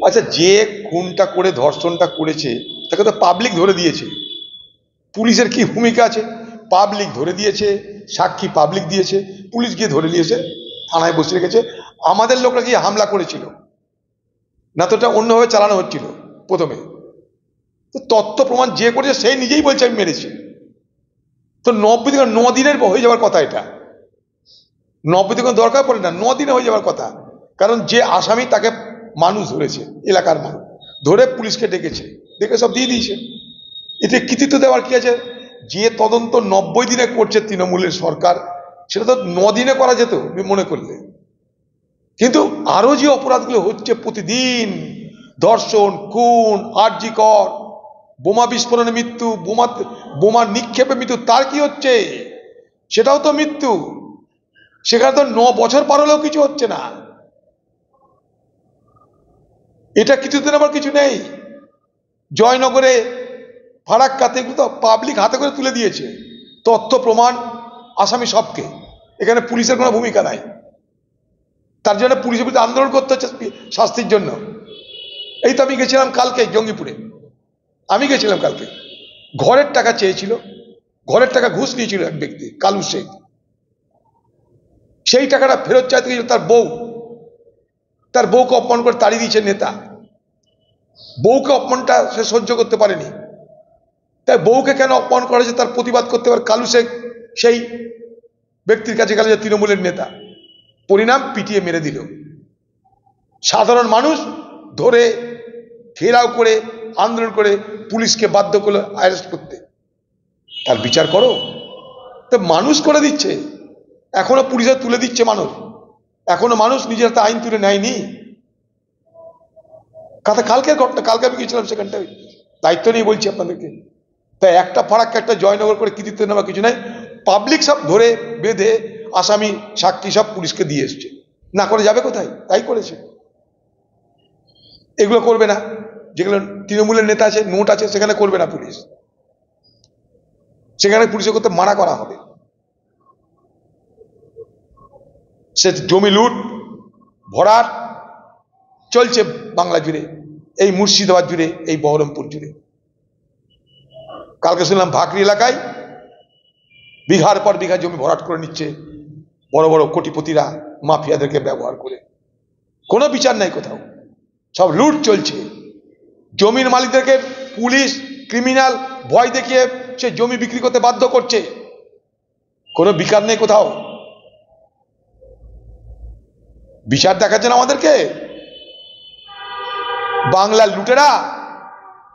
আচ্ছা, যে খুনটা করে ধর্ষণটা করেছে তাকে তো পাবলিক ধরে দিয়েছে। পুলিশের কি ভূমিকা আছে? পাবলিক ধরে দিয়েছে, সাক্ষী পাবলিক দিয়েছে, পুলিশ গিয়ে ধরে নিয়েছে, থানায় বসে রেখেছে। আমাদের লোকরা গিয়ে হামলা করেছিল না, তো এটা অন্যভাবে চালানো হচ্ছিল প্রথমে। তো তথ্য প্রমাণ যে করেছে সেই নিজেই বলছে আমি মেরেছি। তো 90 দিন, 9 দিনের হয়ে যাওয়ার কথা। এটা 90 দিন দরকার পড়ে না, 9 দিনে হয়ে যাওয়ার কথা। কারণ যে আসামি তাকে মানুষ ধরেছে, এলাকার মানুষ ধরে পুলিশকে ডেকেছে, ডেকে সব দিয়ে দিয়েছে। এতে কৃতিত্ব দেওয়ার কি আছে? যে তদন্ত 90 দিনে করছে তৃণমূলের সরকার, সেটা তো 9 দিনে করা যেত মনে করলে। কিন্তু আরো যে অপরাধগুলো হচ্ছে প্রতিদিন, ধর্ষণ, খুন, আরজি কর, বোমা বিস্ফোরণে মৃত্যু, বোমা নিক্ষেপে মৃত্যু, তার কি হচ্ছে? সেটাও তো মৃত্যু। সেখানে তো 9 বছর পার হলেও কিছু হচ্ছে না। এটা কিছুদিন আবার কিছু নেই। জয়নগরে, ফারাক্কাতে, এগুলো তো পাবলিক হাতে করে তুলে দিয়েছে তথ্য প্রমাণ, আসামি সবকে। এখানে পুলিশের কোনো ভূমিকা নাই। তার জন্য পুলিশের বিরুদ্ধে আন্দোলন করতে হচ্ছে শাস্তির জন্য। এই তো আমি গেছিলাম কালকে জঙ্গিপুরে, আমি গেছিলাম কালকে। ঘরের টাকা চেয়েছিল, ঘরের টাকা ঘুষ নিয়েছিল এক ব্যক্তি, কালু শেখ। সেই টাকাটা ফেরত চাইতে গেছিল তার বউকে অপমান করে তাড়িয়ে দিয়েছে নেতা। বউকে অপমানটা সে সহ্য করতে পারেনি, তাই বউকে কেন অপমান করা হয়েছে তার প্রতিবাদ করতে পারে কালু শেখ সেই ব্যক্তির কাছে গেল, যে তৃণমূলের নেতা। পরিণাম পিটিয়ে মেরে দিল। সাধারণ মানুষ ধরে ঘেরাও করে আন্দোলন করে পুলিশকে বাধ্য করলো অ্যারেস্ট করতে। তার বিচার করো। তো মানুষ করে দিচ্ছে, এখনো পুলিশে তুলে দিচ্ছে মানুষ, এখনো মানুষ নিজের হাতে আইন তুলে নেয়নি। কালকের ঘটনা, কালকে আমি গিয়েছিলাম সেখানটায়, দায়িত্ব নিয়ে বলছি আপনাদেরকে। তাই একটা ফারাক্কা, একটা জয়নগর করে কৃতিত্ব নেওয়া কিছু নাই। পাবলিক সব ধরে বেঁধে আসামি সাক্ষী সব পুলিশকে দিয়ে এসছে। না করে যাবে কোথায়? তাই করেছে। এগুলো করবে না, যেগুলো তৃণমূলের নেতা আছে, নোট আছে, সেখানে করবে না পুলিশ। সেখানে পুলিশের করতে মানা করা হবে। সে জমি লুট ভরাট চলছে বাংলা জুড়ে, এই মুর্শিদাবাদ জুড়ে, এই বহরমপুর জুড়ে। কালকে শুনলাম ভাকরি এলাকায় বিঘার পর বিঘা জমি ভরাট করে নিচ্ছে বড় বড় কোটিপতিরা, মাফিয়াদেরকে ব্যবহার করে। কোনো বিচার নাই কোথাও, সব লুট চলছে। জমির মালিকদেরকে পুলিশ, ক্রিমিনাল ভয় দেখিয়ে সে জমি বিক্রি করতে বাধ্য করছে। কোনো বিচার নেই কোথাও। বিচার দেখাচ্ছেন আমাদেরকে বাংলার লুটেরা।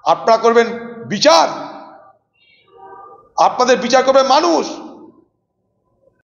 আপনারা করবেন বিচার? আপনাদের বিচার করবে মানুষ।